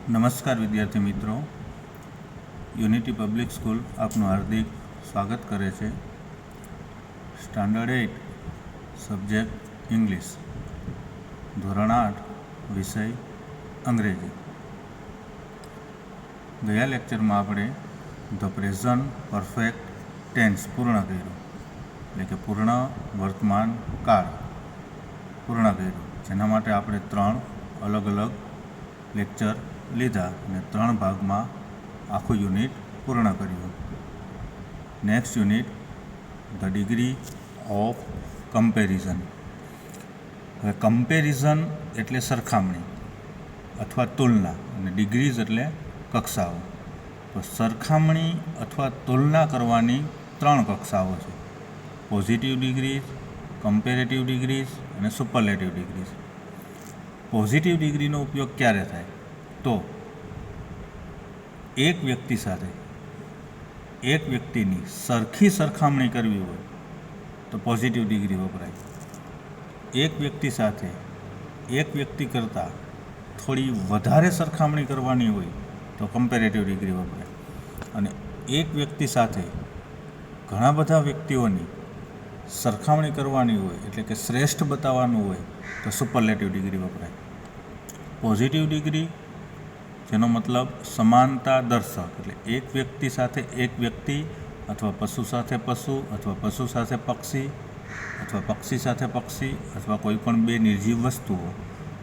નમસ્કાર વિદ્યાર્થી મિત્રો, યુનિટી પબ્લિક સ્કૂલ આપનું હાર્દિક સ્વાગત કરે છે. સ્ટાન્ડર્ડ 8 સબ્જેક્ટ ઇંગ્લિશ, ધોરણ 8 વિષય અંગ્રેજી. ગયા લેક્ચરમાં આપણે ધ પ્રેઝન્ટ પરફેક્ટ ટેન્સ પૂર્ણ કર્યું, એટલે કે પૂર્ણ વર્તમાન કાળ પૂર્ણ કર્યું, જેના માટે આપણે 3 અલગ અલગ લેક્ચર લીધા અને 3 ભાગમાં આખું યુનિટ પૂર્ણ કર્યું. Next unit the degree of comparison. હવે કમ્પેરિઝન એટલે સરખામણી અથવા તુલના, અને ડિગ્રીઝ એટલે કક્ષાઓ. તો સરખામણી અથવા તુલના કરવાની 3 કક્ષાઓ છે: પોઝિટિવ ડિગ્રીઝ, કમ્પેરેટિવ ડિગ્રીઝ અને સુપરલેટિવ ડિગ્રીઝ. પોઝિટિવ ડિગ્રીનો ઉપયોગ ક્યારે થાય? તો એક વ્યક્તિ સાથે એક વ્યક્તિની સરખી સરખામણી કરવી હોય તો પોઝિટિવ ડિગ્રી વપરાય. એક વ્યક્તિ સાથે એક વ્યક્તિ કરતાં થોડી વધારે સરખામણી કરવાની હોય તો કમ્પેરેટિવ ડિગ્રી વપરાય. અને એક વ્યક્તિ સાથે ઘણા બધા વ્યક્તિઓની સરખામણી કરવાની હોય, એટલે કે શ્રેષ્ઠ બતાવવાનું હોય, તો સુપરલેટિવ ડિગ્રી વપરાય. પોઝિટિવ ડિગ્રી, જેનો મતલબ સમાનતા દર્શક, એટલે એક વ્યક્તિ સાથે એક વ્યક્તિ, અથવા પશુ સાથે પશુ, અથવા પશુ સાથે પક્ષી, અથવા પક્ષી સાથે પક્ષી, અથવા કોઈ પણ 2 નિર્જીવ વસ્તુઓ,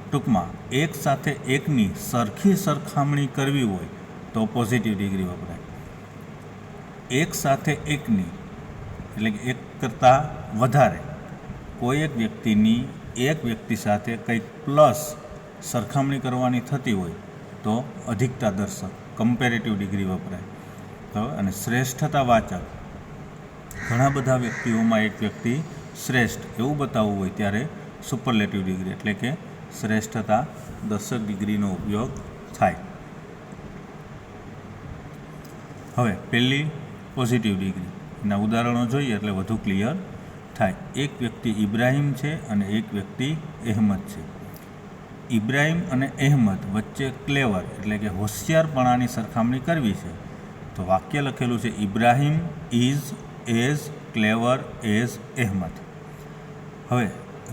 ટૂંકમાં એક સાથે એકની સરખી સરખામણી કરવી હોય તો પોઝિટિવ ડિગ્રી વપરાય. એક સાથે એકની, એટલે કે એક કરતાં વધારે કોઈ એક વ્યક્તિની એક વ્યક્તિ સાથે કંઈક પ્લસ સરખામણી કરવાની થતી હોય તો અધિકતા દર્શક કમ્પેરેટિવ ડિગ્રી વપરાય. તો અને શ્રેષ્ઠતા વાચક, ઘણા બધા વ્યક્તિઓમાં એક વ્યક્તિ શ્રેષ્ઠ એવું બતાવવું હોય ત્યારે સુપરલેટિવ ડિગ્રી, એટલે કે શ્રેષ્ઠતા દર્શક ડિગ્રીનો ઉપયોગ થાય. હવે પહેલી પોઝિટિવ ડિગ્રી, એના ઉદાહરણો જોઈએ એટલે વધુ ક્લિયર થાય. એક વ્યક્તિ ઇબ્રાહિમ છે અને એક વ્યક્તિ અહેમદ છે. ઇબ્રાહિમ અને અહેમદ વચ્ચે ક્લેવર, એટલે કે હોશિયારપણાની સરખામણી કરવી છે તો વાક્ય લખેલું છે Ibrahim is as clever as Ahmed. હવે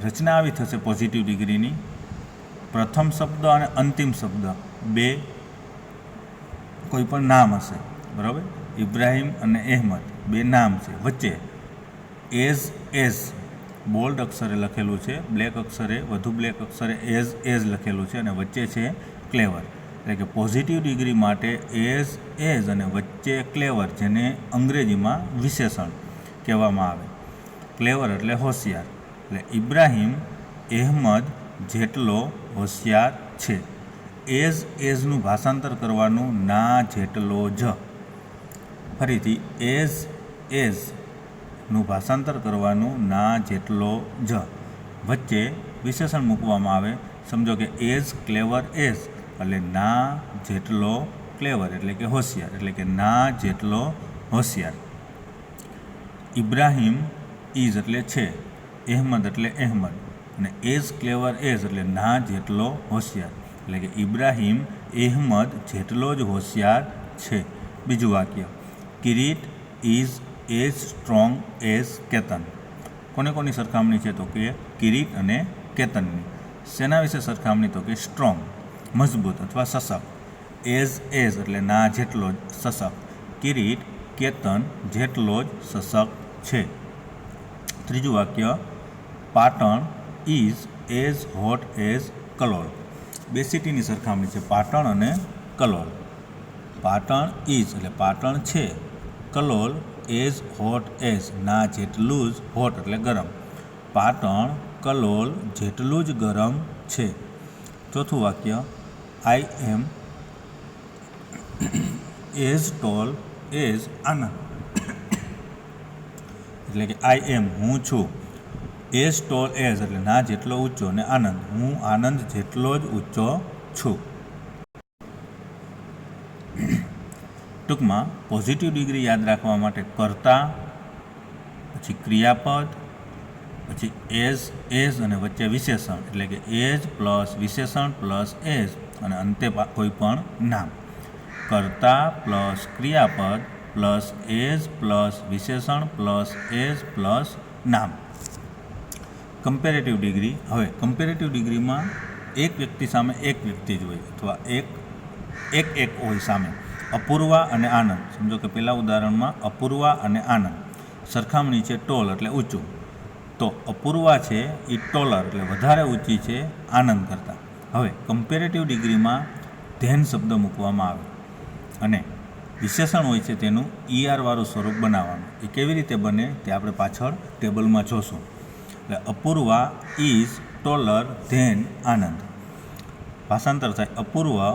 રચના આવી થશે પોઝિટિવ ડિગ્રીની: પ્રથમ શબ્દ અને અંતિમ શબ્દ 2 કોઈ પણ નામ હશે, બરાબર? ઇબ્રાહિમ અને અહેમદ 2 નામ છે, વચ્ચે એઝ બોલ્ડ અક્ષરે લખેલું છે, બ્લેક અક્ષરે એઝ લખેલું છે, અને વચ્ચે છે ક્લેવર. એટલે કે પોઝિટિવ ડિગ્રી માટે એઝ અને વચ્ચે ક્લેવર, જેને અંગ્રેજીમાં વિશેષણ કહેવામાં આવે. ક્લેવર એટલે હોશિયાર. એટલે ઇબ્રાહિમ અહેમદ જેટલો હોશિયાર છે. એઝનું ભાષાંતર કરવાનું ના જેટલો જ. ફરીથી એઝનું ભાષાંતર કરવાનું ના જેટલો જ. વચ્ચે વિશેષણ મૂકવામાં આવે. સમજો કે એઝ ક્લેવર એઝ, એટલે ના જેટલો ક્લેવર, એટલે કે હોશિયાર, એટલે કે ના જેટલો હોશિયાર. ઇબ્રાહિમ ઇઝ એટલે છે, અહેમદ એટલે અહેમદ, અને એઝ ક્લેવર એઝ એટલે ના જેટલો હોશિયાર, એટલે કે ઇબ્રાહિમ અહેમદ જેટલો જ હોશિયાર છે. બીજું વાક્ય: Kirit is as strong as Ketan. કોની સરખામણી છે? તો કે કિરીટ અને કેતનની. શેના વિશે સરખામણી? તો કે સ્ટ્રોંગ, મજબૂત અથવા સશક્ત. એઝ એટલે ના જેટલો જ સશક્ત. કિરીટ કેતન જેટલો જ સશક્ત છે. ત્રીજું વાક્ય: Patan is as hot as Kalol. 2 સિટીની સરખામણી છે, પાટણ અને કલોલ. પાટણ ઇઝ એટલે પાટણ છે, કલોલ એઝ હોટ એઝ ના જેટલું જ હોટ એટલે ગરમ. પાટણ કલોલ જેટલું જ ગરમ છે. ચોથું વાક્ય: આઈ એમ એઝ ટોલ એઝ આનંદ. એટલે કે આઈ એમ હું છું, એઝ ટોલ એઝ એટલે ના જેટલો ઊંચો, અને આનંદ હું આનંદ જેટલો જ ઊંચો છું. ટૂંકમાં પોઝિટિવ ડિગ્રી યાદ રાખવા માટે કર્તા, પછી ક્રિયાપદ, પછી એઝ અને વચ્ચે વિશેષણ, એટલે કે એઝ પ્લસ વિશેષણ પ્લસ એઝ અને અંતે કોઈ પણ નામ. કર્તા પ્લસ ક્રિયાપદ પ્લસ એઝ પ્લસ વિશેષણ પ્લસ એઝ પ્લસ નામ. Comparative degree. હવે કમ્પેરેટિવ ડિગ્રીમાં એક વ્યક્તિ સામે એક વ્યક્તિ જ હોય અથવા એક હોય સામે. અપૂર્વા અને આનંદ. સમજો કે પહેલાં ઉદાહરણમાં અપૂર્વા અને આનંદ. સરખામણી છે ટોલ એટલે ઊંચું. તો અપૂર્વા છે એ ટોલર એટલે વધારે ઊંચી છે આનંદ કરતાં. હવે કમ્પેરેટિવ ડિગ્રીમાં ધેન શબ્દ મૂકવામાં આવે અને વિશેષણ હોય છે તેનું વાળું સ્વરૂપ બનાવવાનું. એ કેવી રીતે બને તે આપણે પાછળ ટેબલમાં જોશું. એટલે અપૂર્વા ઇઝ ટોલર ધેન આનંદ. ભાષાંતર થાય અપૂર્વા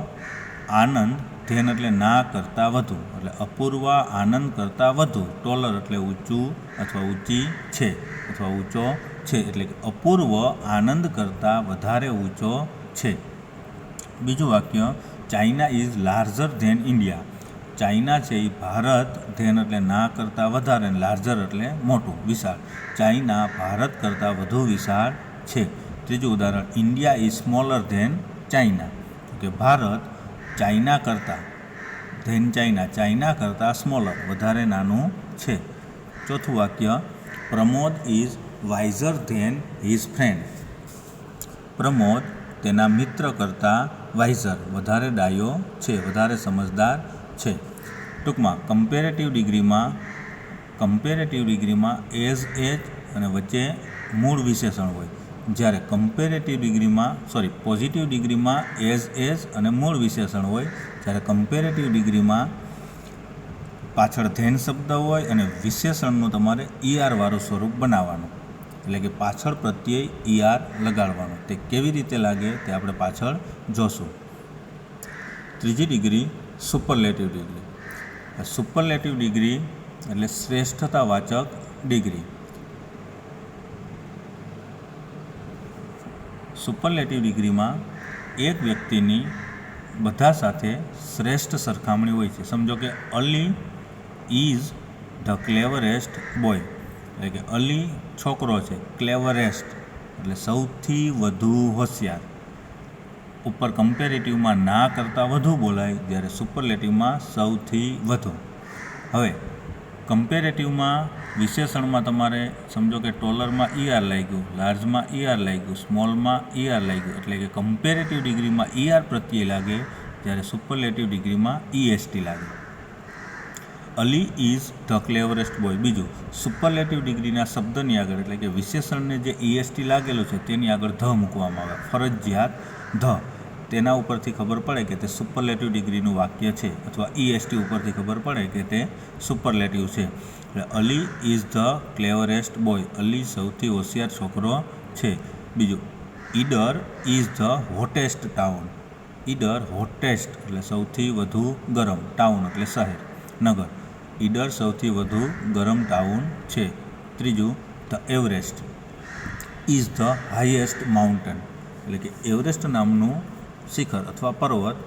આનંદ ધેન એટલે ના કરતાં વધુ. એટલે અપૂર્વા આનંદ કરતાં વધુ. ટોલર એટલે ઊંચું અથવા ઊંચી છે અથવા ઊંચો છે. એટલે કે અપૂર્વ આનંદ કરતાં વધારે ઊંચો છે. બીજું વાક્ય China is larger than India. China છે એ ભારત ધેન એટલે ના કરતાં વધારે, લાર્જર એટલે મોટું વિશાળ. ચાઇના ભારત કરતાં વધુ વિશાળ છે. ત્રીજું ઉદાહરણ India is smaller than China. કે ભારત ચાઇના કરતાં ધેન ચાઇના કરતાં સ્મોલર વધારે નાનું છે. ચોથું વાક્ય Pramod is wiser than his friend. પ્રમોદ તેના મિત્ર કરતાં વાઇઝર વધારે ડાયો છે, વધારે સમજદાર છે. ટૂંકમાં કમ્પેરેટિવ ડિગ્રીમાં એઝ અને વચ્ચે મૂળ વિશેષણ હોય. જ્યારે પોઝિટિવ ડિગ્રીમાં એઝ અને મૂળ વિશેષણ હોય. જ્યારે કમ્પેરેટિવ ડિગ્રીમાં પાછળ ધેન શબ્દ હોય અને વિશેષણનું તમારે વાળું સ્વરૂપ બનાવવાનું. એટલે કે પાછળ પ્રત્યય લગાડવાનું. તે કેવી રીતે લાગે તે આપણે પાછળ જોશું. ત્રીજી degree superlative degree. Superlative degree એટલે શ્રેષ્ઠતાવાચક ડિગ્રી. સુપરલેટિવ ડિગ્રીમાં એક વ્યક્તિની બધા સાથે શ્રેષ્ઠ સરખામણી હોય છે. સમજો કે Ali is the cleverest boy. એટલે કે અલી છોકરો છે, ક્લેવરેસ્ટ એટલે સૌથી વધુ હોશિયાર. ઉપર કમ્પેરેટિવમાં ના કરતાં વધુ બોલાય, જ્યારે સુપરલેટિવમાં સૌથી વધુ. હવે કમ્પેરેટિવમાં વિશેષણમાં તમારે સમજો કે ટોલરમાં લાગ્યું, લાર્જમાં લાગ્યું, સ્મોલમાં લાગ્યું. એટલે કે કમ્પેરેટિવ ડિગ્રીમાં પ્રત્યે લાગે, જ્યારે સુપરલેટિવ ડિગ્રીમાં EST લાગે. Ali is the cleverest boy. બીજું સુપરલેટિવ ડિગ્રીના શબ્દની આગળ એટલે કે વિશેષણને જે EST લાગેલું છે તેની આગળ ધ મૂકવામાં આવે, ફરજિયાત ધ. તેના ઉપરથી ખબર પડે કે તે સુપરલેટિવ ડિગ્રીનું વાક્ય છે, અથવા EST ઉપરથી ખબર પડે કે તે સુપરલેટિવ છે. એટલે Ali is the cleverest boy. Ali સૌથી હોશિયાર છોકરો છે. બીજું Idar is the hottest town. Idar hottest એટલે સૌથી વધુ ગરમ, ટાઉન એટલે શહેર, નગર. ઈડર સૌથી વધુ ગરમ ટાઉન છે. ત્રીજું the Everest is the highest mountain. એટલે કે એવરેસ્ટ નામનું શિખર અથવા પર્વત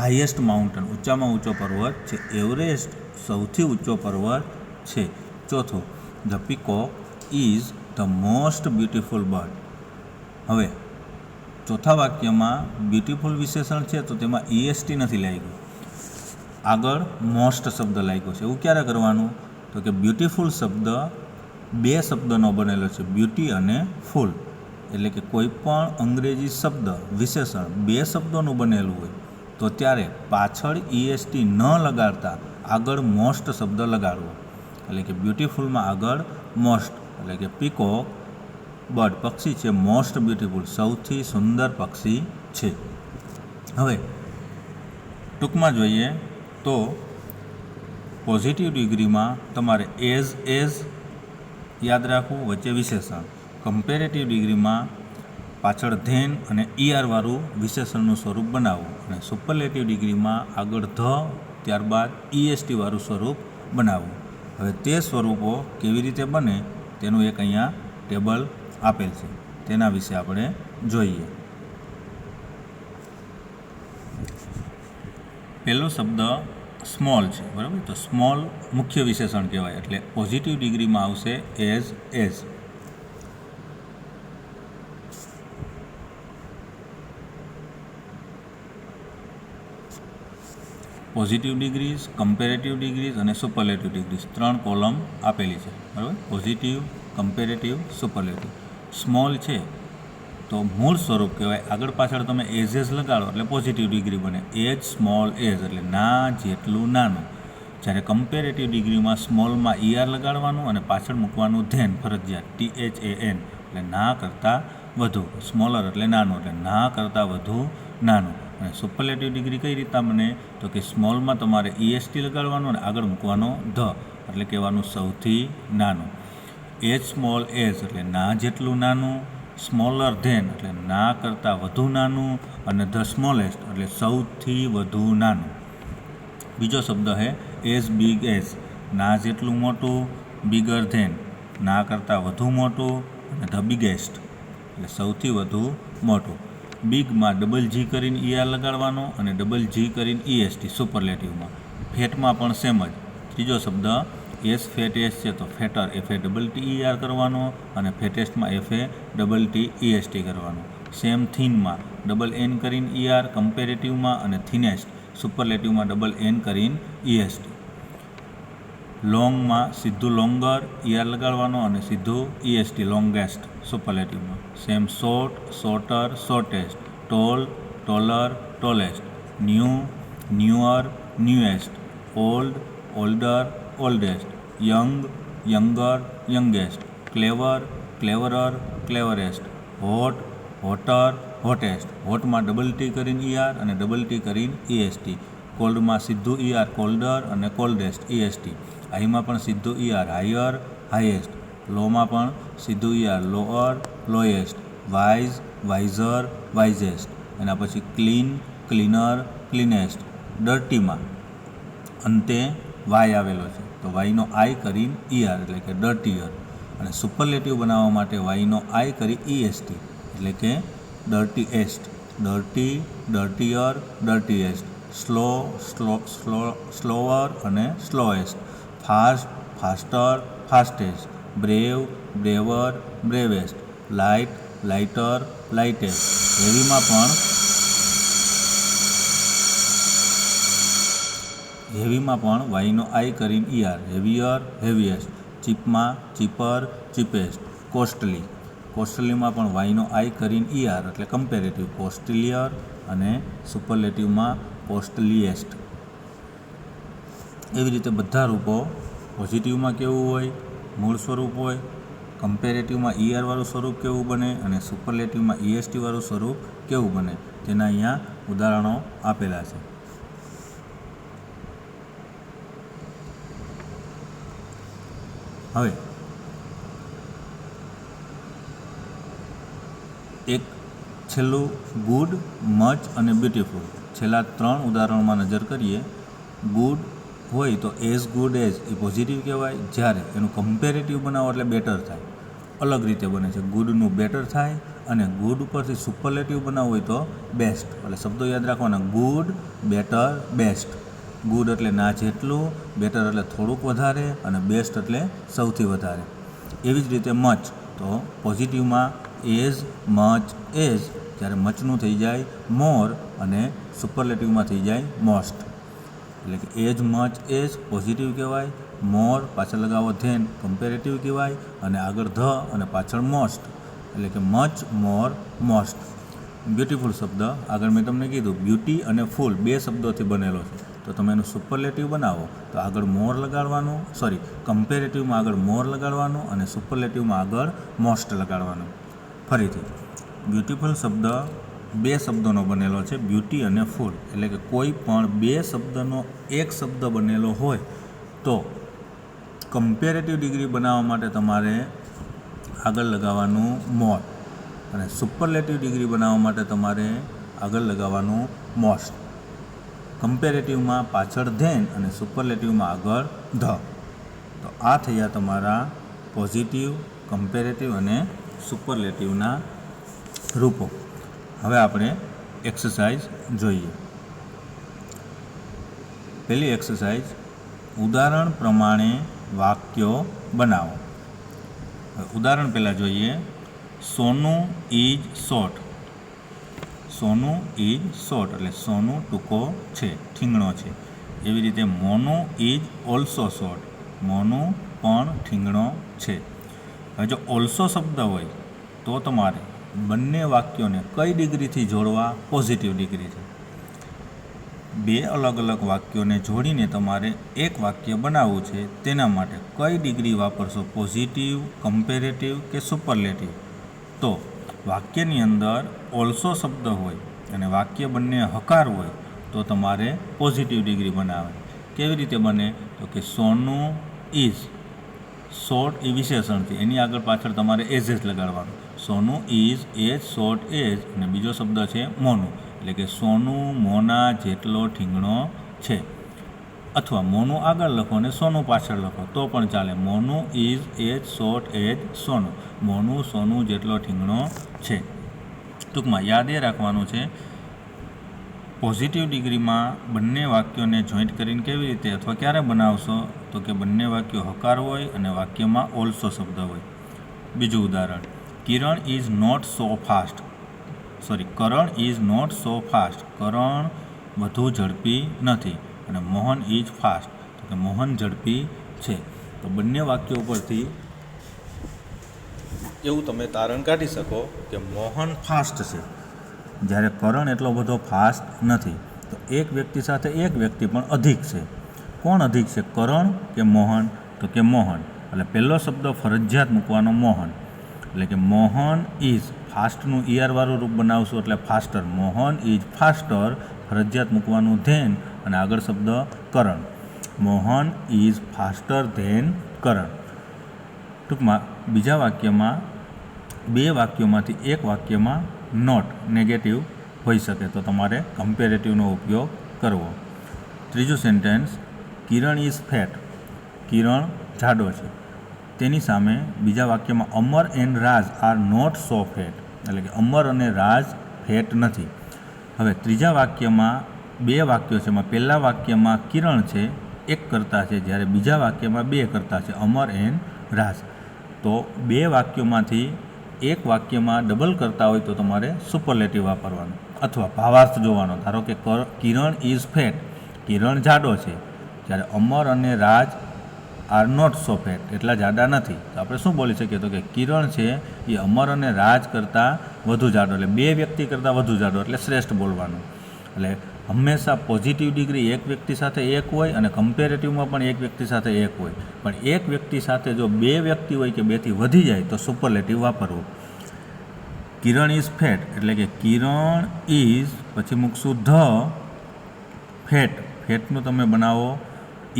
હાઈએસ્ટ માઉન્ટેન ઊંચામાં ઊંચો પર્વત છે. એવરેસ્ટ સૌથી ઊંચો પર્વત છે. ચોથું the peacock is the most beautiful bird. હવે ચોથા વાક્યમાં બ્યુટિફુલ વિશેષણ છે તો તેમાં EST નથી લાગ્યું, આગળ મોસ્ટ શબ્દ લાગ્યો છે. એવું ક્યારે કરવાનું? તો કે બ્યુટિફુલ શબ્દ બે શબ્દનો બનેલો છે, બ્યુટી અને ફૂલ. એટલે કે કોઈ પણ અંગ્રેજી શબ્દ વિશેષણ બે શબ્દોનું બનેલું હોય તો ત્યારે પાછળ EST ન લગાડતા આગળ મોસ્ટ શબ્દ લગાડવો. એટલે કે બ્યુટિફુલમાં આગળ મોસ્ટ. એટલે કે પીકોક બર્ડ પક્ષી છે, મોસ્ટ બ્યુટિફુલ સૌથી સુંદર પક્ષી છે. હવે ટૂંકમાં જોઈએ તો પોઝિટિવ ડિગ્રીમાં તમારે એઝ યાદ રાખવું, વચ્ચે વિશેષણ. કમ્પેરેટિવ ડિગ્રીમાં પાછળ ધેન અને વાળું વિશેષણનું સ્વરૂપ બનાવવું. અને સુપરલેટિવ ડિગ્રીમાં આગળ ધ ત્યારબાદ EST વાળું સ્વરૂપ બનાવવું. હવે તે સ્વરૂપો કેવી રીતે બને તેનું એક અહીંયા ટેબલ આપેલ છે, તેના વિશે આપણે જોઈએ. પહેલો શબ્દ સ્મોલ છે, બરાબર. તો સ્મોલ મુખ્ય વિશેષણ કહેવાય. એટલે પોઝિટિવ ડિગ્રીમાં આવશે as. Positive degrees, comparative degrees અને સુપરલેટિવ ડિગ્રીઝ 3 કોલમ આપેલી છે, બરાબર. Positive, comparative, superlative. સ્મોલ છે તો મૂળ સ્વરૂપ કહેવાય. આગળ પાછળ તમે એઝ લગાડો એટલે પોઝિટિવ ડિગ્રી બને. એજ સ્મોલ એઝ એટલે ના જેટલું નાનું. જ્યારે કમ્પેરેટિવ ડિગ્રીમાં સ્મોલમાં ER લગાડવાનું અને પાછળ મૂકવાનું ધેન ફરજિયાત, THAN એટલે ના કરતાં વધુ. સ્મોલર એટલે નાનું એટલે ના કરતાં વધુ નાનું. અને સુપરલેટિવ ડિગ્રી કઈ રીતના બને તો કે સ્મોલમાં તમારે EST લગાડવાનું અને આગળ મૂકવાનો ધ એટલે કહેવાનું સૌથી નાનું. એજ સ્મોલ એઝ એટલે ના જેટલું નાનું, સ્મોલર ધેન એટલે ના કરતાં વધુ નાનું અને ધ સ્મોલેસ્ટ એટલે સૌથી વધુ નાનું. બીજો શબ્દ છે એઝ બિગ એઝ, ના જેટલું મોટું, બિગર ધેન ના કરતાં વધુ મોટું અને ધ બિગેસ્ટ એટલે સૌથી વધુ મોટું. બિગમાં ડબલ G કરીને ER લગાડવાનો અને ડબલ G કરીને EST સુપરલેટિવમાં. ફેટમાં પણ સેમ જ. ત્રીજો શબ્દ એસ ફેટ એસ છે તો ફેટર FATTER કરવાનો અને ફેટેસ્ટમાં FATTEST કરવાનો. સેમ થીનમાં ડબલ N કરીને ER કમ્પેરેટિવમાં અને થિનેસ્ટ સુપરલેટિવમાં ડબલ N કરીને EST. લોંગમાં સીધું લોંગર ER લગાડવાનો અને સીધું EST લોંગેસ્ટ સુપરલેટિવમાં. Same short, shorter, shortest. Tall, taller, tallest. New, newer, newest. Old, older, oldest. Young, younger, youngest. Clever, cleverer, cleverest. Hot, hotter, hottest. હોટમાં ડબલ T કરીને ER અને ડબલ T કરીને EST. કોલ્ડમાં સીધું ER કોલ્ડર અને કોલ્ડેસ્ટ EST. હાઈમાં પણ સીધું ER હાયર, હાઈએસ્ટ. લોમાં પણ સીધું ER લોઅર, લોએસ્ટ. વાઇઝ, વાઇઝર, વાઇઝેસ્ટ. એના પછી ક્લીન, ક્લીનર, ક્લીનેસ્ટ. ડર્ટીમાં અંતે વાય આવેલો છે તો વાયનો I કરીને ER એટલે કે ડર્ટીયર. અને સુપરલેટિવ બનાવવા માટે વાયનો I કરી EST એટલે કે dirtiest. Dirty, dirtier, dirtiest. Slow, slower અને slowest. Fast, faster, fastest. Brave, braver, bravest. Light, lighter, lightest. હેવીમાં પણ વાયનો I કરીને ER હેવિયર, હેવીએસ્ટ. ચીપમાં ચીપર, ચીપેસ્ટ. કોસ્ટલી, કોસ્ટલીમાં પણ વાયનો I કરીને ER એટલે કમ્પેરેટિવ કોસ્ટલિયર અને સુપરલેટિવમાં કોસ્ટલીએસ્ટ. એવી રીતે બધા રૂપો પોઝિટિવમાં કેવું હોય, મૂળ સ્વરૂપ હોય, કમ્પેરેટિવમાં ER વાળું સ્વરૂપ કેવું બને અને સુપરલેટિવમાં EST વાળું સ્વરૂપ કેવું બને તેના અહીંયા ઉદાહરણો આપેલા છે. હવે એક છેલ્લું ગુડ, મચ અને બ્યુટીફુલ છેલ્લા 3 ઉદાહરણોમાં નજર કરીએ. ગુડ હોય તો as good as a positive કહેવાય. જ્યારે એનું કમ્પેરેટિવ બનાવો એટલે બેટર થાય, અલગ રીતે બને છે. ગુડનું બેટર થાય અને ગુડ ઉપરથી સુપરલેટિવ બનાવવું હોય તો બેસ્ટ. એટલે શબ્દો યાદ રાખવાના ગુડ, બેટર, બેસ્ટ. ગુડ એટલે ના જેટલું, બેટર એટલે થોડુંક વધારે અને બેસ્ટ એટલે સૌથી વધારે. એવી જ રીતે મચ તો પોઝિટિવમાં એઝ, મચ, એઝ. જ્યારે મચનું થઈ જાય મોર અને સુપરલેટિવમાં થઈ જાય મોસ્ટ. એટલે કે એજ, મચ, એઝ પોઝિટિવ કહેવાય. મોર પાછળ લગાવો ધેન કમ્પેરેટિવ કહેવાય અને આગળ ધ અને પાછળ મોસ્ટ એટલે કે મચ, મોર, મોસ્ટ. બ્યુટીફુલ શબ્દ આગળ મેં તમને કીધું બ્યુટી અને ફૂલ 2 શબ્દોથી બનેલો છે. તો તમે એનું સુપરલેટિવ બનાવો તો આગળ મોર લગાડવાનું, કમ્પેરેટિવમાં આગળ મોર લગાડવાનું અને સુપરલેટિવમાં આગળ મોસ્ટ લગાડવાનું. ફરીથી બ્યુટીફુલ શબ્દ 2 શબ્દોનો બનેલો છે, બ્યુટી અને ફૂલ. એટલે કે કોઈ પણ 2 શબ્દનો એક શબ્દ બનેલો હોય તો કમ્પેરેટિવ ડિગ્રી બનાવવા માટે તમારે આગળ લગાવવાનું મોર અને સુપરલેટિવ ડિગ્રી બનાવવા માટે તમારે આગળ લગાવવાનું મોસ્ટ. કમ્પેરેટિવમાં પાછળ ધેન અને સુપરલેટિવમાં આગળ ધ. તો આ થયા તમારા પોઝિટિવ, કમ્પેરેટિવ અને સુપરલેટિવના રૂપો. હવે આપણે એક્સરસાઇઝ જોઈએ. પહેલી એક્સરસાઇઝ ઉદાહરણ પ્રમાણે વાક્યો બનાવો. ઉદાહરણ પહેલાં જોઈએ. સોનું ઇઝ શોર્ટ. સોનું ઇઝ શોર્ટ એટલે સોનું ટૂંકો છે, ઠીંગણો છે. એવી રીતે Monu is also short, Monu પણ ઠીંગણો છે. હવે જો ઓલ્સો શબ્દ હોય તો તમારે બંને વાક્યોને કઈ ડિગ્રીથી જોડવા? પોઝિટિવ ડિગ્રીથી. બે અલગ અલગ વાક્યોને જોડીને તમારે એક વાક્ય બનાવવું છે, તેના માટે કઈ ડિગ્રી વાપરશો? પોઝિટિવ, કમ્પેરેટિવ કે સુપરલેટિવ? તો વાક્યની અંદર ઓલ્સો શબ્દ હોય અને વાક્ય બંને હકાર હોય તો તમારે પોઝિટિવ ડિગ્રી બનાવે. કેવી રીતે બને? તો કે સોનું ઇઝ શોર્ટ એ વિશેષણથી એની આગળ પાછળ તમારે એઝ લગાડવાનું. સોનું ઇઝ એઝ શોર્ટ એઝ અને બીજો શબ્દ છે મોનું, એટલે કે સોનું મોના જેટલો ઠીંગણો છે. અથવા મોનું આગળ લખો અને સોનું પાછળ લખો તો પણ ચાલે. મોનું ઇઝ એઝ શોર્ટ એઝ સોનું, મોનું સોનું જેટલો ઠીંગણો છે. ટૂંકમાં યાદ એ રાખવાનું છે, પોઝિટિવ ડિગ્રીમાં બંને વાક્યોને જોઈન્ટ કરીને કેવી રીતે અથવા ક્યારે બનાવશો? તો કે બંને વાક્યો હકાર હોય અને વાક્યમાં ઓલ્સો શબ્દ હોય. બીજું ઉદાહરણ, કરણ ઇઝ નોટ સો ફાસ્ટ કરણ વધુ ઝડપી નથી અને મોહન ઇઝ ફાસ્ટ, તો કે મોહન ઝડપી છે. તો બંને વાક્યો ઉપરથી એવું તમે તારણ કાઢી શકો કે મોહન ફાસ્ટ છે, જ્યારે કરણ એટલો બધો ફાસ્ટ નથી. તો એક વ્યક્તિ સાથે એક વ્યક્તિ પણ અધિક છે. કોણ અધિક છે, કરણ કે મોહન? તો કે મોહન. એટલે પહેલો શબ્દ ફરજિયાત મૂકવાનો મોહન, એટલે કે મોહન ઇઝ ફાસ્ટનું વાળું રૂપ બનાવશું એટલે ફાસ્ટર. મોહન ઇઝ ફાસ્ટર, ફરજિયાત મૂકવાનું ધેન અને આગળ શબ્દ કરણ. મોહન ઇઝ ફાસ્ટર ધેન કરણ. ટૂંકમાં બીજા વાક્યમાં બે વાક્યોમાંથી એક વાક્યમાં નોટ નેગેટિવ હોઈ શકે તો તમારે કમ્પેરેટિવનો ઉપયોગ કરવો. ત્રીજું sentence, Kiran is fat Kiran જાડો છે. તેની સામે બીજા વાક્યમાં Amar and Raj are not so fat, એટલે કે અમર અને રાજ ફેટ નથી. હવે ત્રીજા વાક્યમાં બે વાક્યો છે, એમાં પહેલા વાક્યમાં કિરણ છે, એક કરતા છે, જ્યારે બીજા વાક્યમાં બે કરતા છે, અમર એન્ડ રાજ. તો બે વાક્યોમાંથી એક વાક્યમાં ડબલ કરતા હોય તો તમારે સુપરલેટિવ વાપરવાનું અથવા ભાવાર્થ જોવાનો. ધારો કે કિરણ ઇઝ ફેટ, કિરણ જાડો છે, જ્યારે અમર અને રાજ આર નોટ સો ફેટ, એટલા જાડા નથી. તો આપણે શું બોલી શકીએ? તો કે કિરણ છે એ અમર અને રાજ કરતાં વધુ જાડો, એટલે બે વ્યક્તિ કરતાં વધુ જાડો, એટલે શ્રેષ્ઠ બોલવાનું. એટલે હંમેશા પોઝિટિવ ડિગ્રી એક વ્યક્તિ સાથે એક હોય અને કમ્પેરેટિવમાં પણ એક વ્યક્તિ સાથે એક હોય. પણ એક વ્યક્તિ સાથે જો બે વ્યક્તિ હોય કે બેથી વધી જાય તો સુપરલેટિવ વાપરવું. કિરણ ઇઝ ફેટ એટલે કે કિરણ ઇઝ પછી મૂકશું ધ ફેટ, ફેટનું તમે બનાવો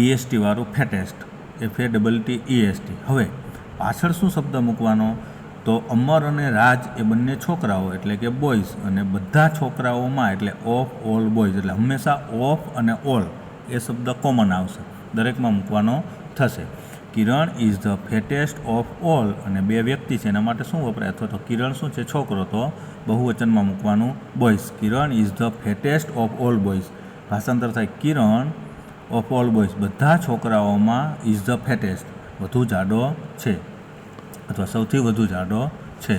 EST વાળું ફેટેસ્ટ, FATTEST. હવે પાછળ શું શબ્દ મૂકવાનો? તો અમર અને રાજ એ બંને છોકરાઓ એટલે કે બોયઝ, અને બધા છોકરાઓમાં એટલે ઓફ ઓલ બોયઝ, એટલે હંમેશા ઓફ અને ઓલ એ શબ્દ કોમન આવશે, દરેકમાં મૂકવાનો થશે. કિરણ is the fattest of all, અને બે વ્યક્તિ છે એના માટે શું વપરાય? અથવા તો કિરણ શું છે? છોકરો, તો બહુવચનમાં મૂકવાનું boys. Kiran is the fattest of all boys. ભાષાંતર થાય કિરણ ઓફ ઓલ બોયઝ, બધા છોકરાઓમાં ઇઝ ધ ફેટેસ્ટ, વધુ જાડો છે અથવા સૌથી વધુ જાડો છે.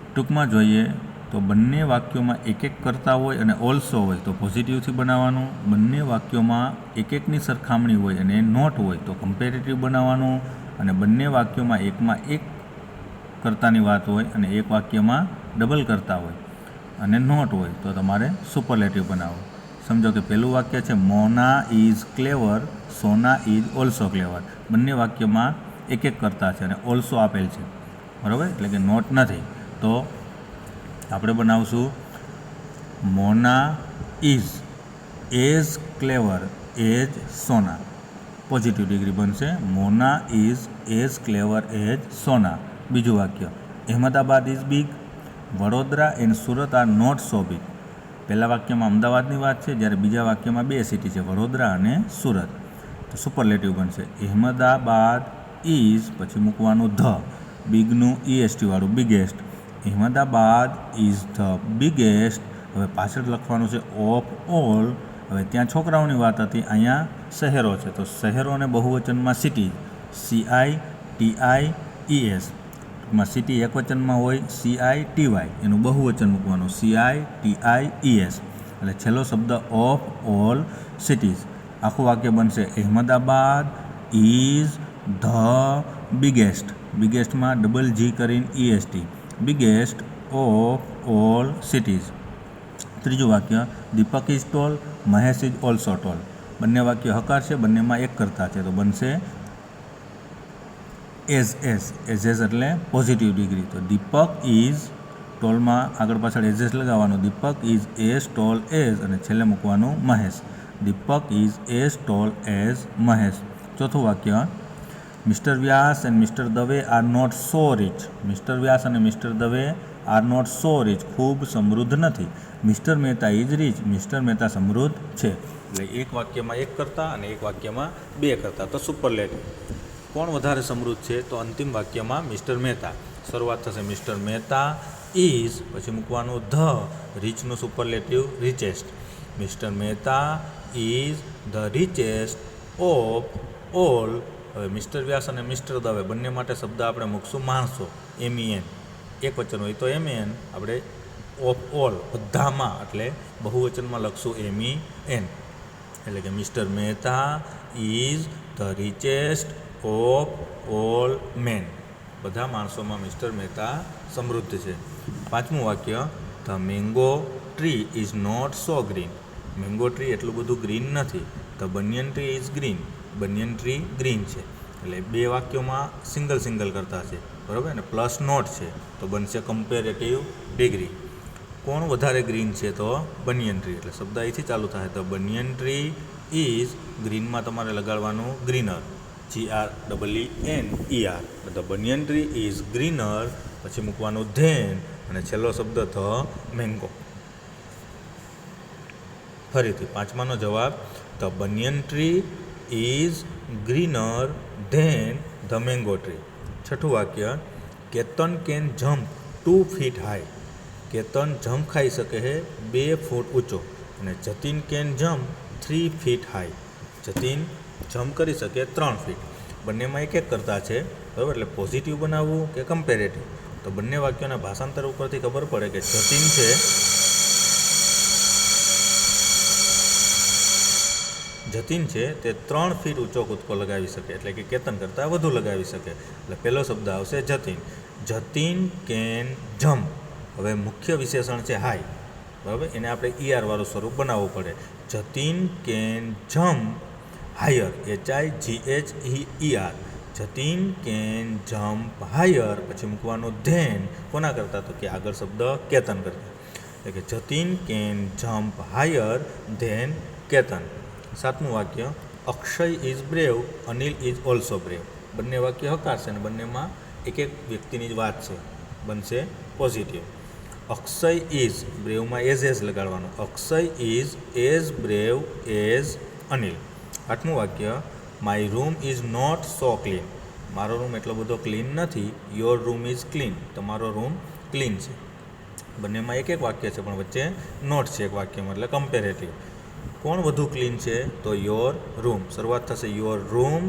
ટૂંકમાં જોઈએ તો બંને વાક્યોમાં એક એક કરતા હોય અને ઓલ્સો હોય તો પોઝિટિવથી બનાવવાનું. બંને વાક્યોમાં એક એકની સરખામણી હોય અને નોટ હોય તો કમ્પેરેટિવ બનાવવાનું. અને બંને વાક્યોમાં એકમાં એક કરતાની વાત હોય અને એક વાક્યમાં ડબલ કરતા હોય અને નોટ હોય તો તમારે સુપરલેટિવ બનાવો. સમજો કે પહેલું વાક્ય છે Mona is clever, Sona is also clever. બંને વાક્યમાં એક એક કરતા છે અને ઓલ્સો આપેલ છે, બરાબર, એટલે કે નોટ નથી. તો આપણે બનાવશું Mona is as clever as Sona, positive degree બનશે. Mona is as clever as Sona. બીજું વાક્ય, Ahmedabad is big, Vadodara and Surat are not so big. પહેલા વાક્યમાં અમદાવાદની વાત છે, જ્યારે બીજા વાક્યમાં બે સિટી છે, વડોદરા અને સુરત. તો સુપરલેટિવ બનશે અહેમદાબાદ ઇઝ પછી મૂકવાનું ધ, બિગનું EST વાળું biggest. Ahmedabad is the biggest. હવે પાછળ લખવાનું છે ઓફ ઓલ. હવે ત્યાં છોકરાઓની વાત હતી, અહીંયા શહેરો છે તો શહેરોને બહુવચનમાં સિટી, CITIES. ટૂંકમાં સિટી એકવચનમાં હોય CITY, એનું બહુવચન મૂકવાનું CITIES. એટલે છેલ્લો શબ્દ ઓફ ઓલ સિટીઝ. આખું વાક્ય બનશે અહેમદાબાદ ઇઝ ધ બિગેસ્ટ. બિગેસ્ટમાં ડબલ જી કરીને EST, biggest of all cities. ત્રીજું વાક્ય Deepak is tall, Mahesh is also tall. બંને વાક્ય હકાર છે, બંનેમાં એક કરતા છે, તો બનશે એઝ એટલે પોઝિટિવ ડિગ્રી. તો દીપક ઇઝ ટોલમાં આગળ પાછળ એઝ લગાવવાનું. Deepak is as tall as અને છેલ્લે મૂકવાનું Mahesh. Deepak is as tall as Mahesh. ચોથું વાક્ય Mister Vyas and Mister Dave are not so rich. Mister Vyas અને Mister Dave are not so rich, ખૂબ સમૃદ્ધ નથી. Mister Mehta is rich, Mister Mehta સમૃદ્ધ છે. એટલે એક વાક્યમાં એક કરતા અને એક વાક્યમાં બે કરતા, તો સુપરલેટિવ. કોણ વધારે સમૃદ્ધ છે? તો અંતિમ વાક્યમાં મિસ્ટર મહેતા. શરૂઆત થશે મિસ્ટર મહેતા ઇઝ, પછી મૂકવાનું ધ, રીચનું superlative richest. Mister Mehta is the richest of all. હવે મિસ્ટર વ્યાસ અને મિસ્ટર દવે બંને માટે શબ્દ આપણે મૂકશું માણસો, MEN. એક વચન હોય તો MEN, આપણે ઓફ ઓલ બધામાં એટલે બહુવચનમાં લખશું MEN. એટલે કે Mister Mehta is the richest of all men. બધા માણસોમાં મિસ્ટર મહેતા સમૃદ્ધ છે. પાંચમું વાક્ય the mango tree is not so green. Mango tree એટલું બધું ગ્રીન નથી. The banyan tree is green. Banyan tree green છે. એટલે બે વાક્યોમાં સિંગલ કરતા છે, બરાબર ને, પ્લસ નોટ છે, તો બનશે કમ્પેરેટિવ ડિગ્રી. કોણ વધારે ગ્રીન છે? તો બનિયન ટ્રી. એટલે શબ્દ અહીંથી ચાલુ થાય. ધ બનિયન ટ્રી ઇઝ, ગ્રીનમાં તમારે લગાડવાનું greener, GREENER. The banyan tree is greener, પછી મૂકવાનું ધેન અને છેલ્લો શબ્દ ધ મેંગો. ફરીથી પાંચમાનો જવાબ the banyan tree is greener than the mango tree. છઠ્ઠું વાક્ય Ketan can jump 2 feet high. Ketan jump ખાઈ શકે છે 2 ફૂટ ઊંચો. અને Jatin can jump 3 feet high. Jatin jump કરી શકે 3 ફીટ. બંનેમાં એક કરતા છે, બરાબર. એટલે પોઝિટિવ બનાવવું કે કમ્પેરેટિવ? તો બંને વાક્યોના ભાષાંતર ઉપરથી ખબર પડે કે જતીન છે તે 3 ફીટ ઊંચો કૂદકો લગાવી શકે, એટલે કે કેતન કરતાં વધુ લગાવી શકે. એટલે પહેલો શબ્દ આવશે જતીન. Jatin can jump. હવે મુખ્ય વિશેષણ છે હાઈ, બરાબર. એને આપણે ER વાળું સ્વરૂપ બનાવવું પડે. Jatin can jump higher, HIGHER. Jatin can jump higher, પછી મૂકવાનું ધેન. કોના કરતાં? તો કે આગળ શબ્દ કેતન કરતાં. એટલે કે Jatin can jump higher than Ketan. સાતમું વાક્ય Akshay is brave, Anil is also brave. બંને વાક્ય હકાર છે અને બંનેમાં એક વ્યક્તિની જ વાત છે, બનશે પોઝિટિવ. અક્ષય ઇઝ, બ્રેવમાં એઝ લગાડવાનું. Akshay is as brave as Anil. આઠમું વાક્ય my room is not so clean. મારો રૂમ એટલો બધો ક્લીન નથી. Your room is clean. તમારો રૂમ ક્લીન છે. બંનેમાં એક વાક્ય છે પણ વચ્ચે નોટ છે એક વાક્યમાં, એટલે કમ્પેરેટિવ. કોણ વધુ ક્લીન છે? તો યોર રૂમ. શરૂઆત થશે યોર રૂમ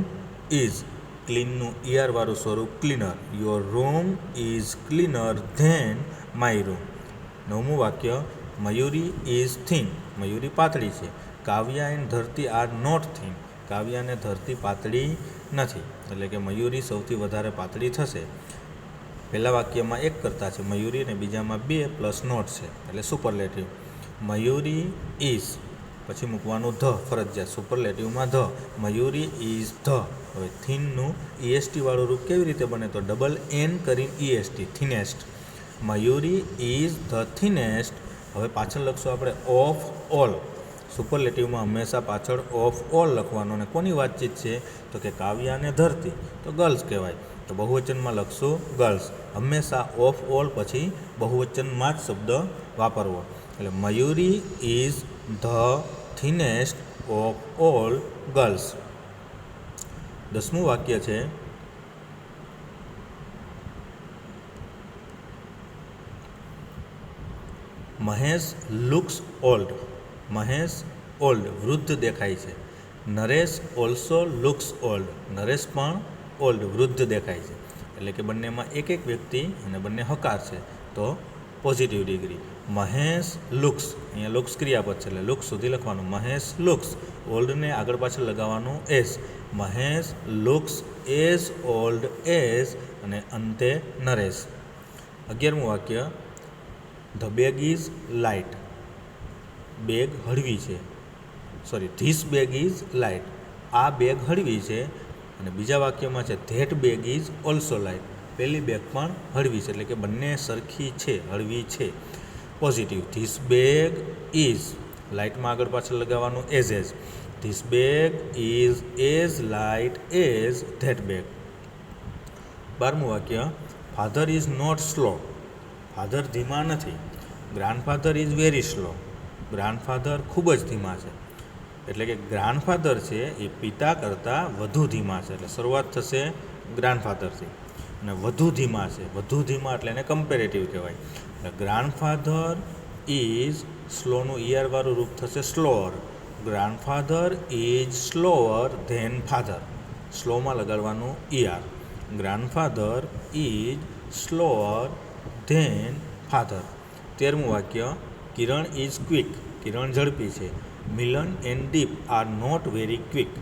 ઇઝ, ક્લીનનું ER વાળું સ્વરૂપ cleaner. Your room is cleaner than my room. નવમું વાક્ય મયુરી ઇઝ થીન. મયુરી પાતળી છે. Kavya and Dharti are not thin. Kavya અને ધરતી પાતળી નથી. એટલે કે મયુરી સૌથી વધારે પાતળી થશે. પહેલા વાક્યમાં એક કરતા છે મયુરી અને બીજામાં 2 પ્લસ નોટ છે, એટલે સુપરલેટિવ. મયુરી ઇઝ, પછી મૂકવાનું ધ ફરજિયાત, સુપરલેટિવમાં ધ. Mayuri is the. હવે થીનનું EST વાળું રૂપ કેવી રીતે બને? તો ડબલ N કરીને EST, thinnest. Mayuri is the thinnest. હવે પાછળ લખશું આપણે ઓફ ઓલ. સુપરલેટિવમાં હંમેશા પાછળ ઓફ ઓલ લખવાનું. અને કોની વાતચીત છે? તો કે કાવ્યા અને ધરતી, તો ગર્લ્સ કહેવાય. તો બહુવચનમાં લખશું ગર્લ્સ. હંમેશા ઓફ ઓલ પછી બહુવચનમાં જ શબ્દ વાપરવો. એટલે Mayuri is the thinnest of all girls. 10મું વાક્ય છે Mahesh looks old. Mahesh old, વૃદ્ધ દેખાય છે. Naresh also looks old. Naresh પણ ઓલ્ડ, વૃદ્ધ દેખાય છે. એટલે કે બંનેમાં એક વ્યક્તિ અને બંને હકાર છે, તો પોઝિટિવ ડિગ્રી. મહેશ લુક્સ, અહીંયા લુક્સ ક્રિયાપદ છે એટલે લુક્સ સુધી લખવાનું. મહેશ લુક્સ, ઓલ્ડને આગળ પાછળ લગાવવાનું as. Mahesh looks as old as અને અંતે નરેશ. 11મું વાક્ય, the bag is light. Bag હળવી છે. This bag is light. આ બેગ હળવી છે. અને બીજા વાક્યમાં છે that bag is also light. પહેલી બેગ પણ હળવી છે, એટલે કે બંને સરખી છે, હળવી છે. પોઝિટિવ, ધીસ બેગ ઇઝ, લાઇટમાં આગળ પાછળ લગાવવાનું as. This bag is as light as that bag. 12મું વાક્ય, father is not slow. Father ધીમા નથી. Grandfather is very slow. Grandfather ખૂબ જ ધીમા છે. એટલે કે ગ્રાન્ડફાધર છે એ પિતા કરતાં વધુ ધીમા છે. એટલે શરૂઆત થશે ગ્રાન્ડફાધરથી. અને વધુ ધીમા છે, વધુ ધીમા એટલે એને કમ્પેરેટિવ કહેવાય. એટલે ગ્રાન્ડફાધર ઇઝ, સ્લોનું વાળું રૂપ થશે slower. Grandfather is slower than father. સ્લોમાં લગાડવાનું grandfather is slower than father. 13મું વાક્ય, કિરણ ઇઝ ક્વિક. કિરણ ઝડપી છે. Milan and Deep are not very quick.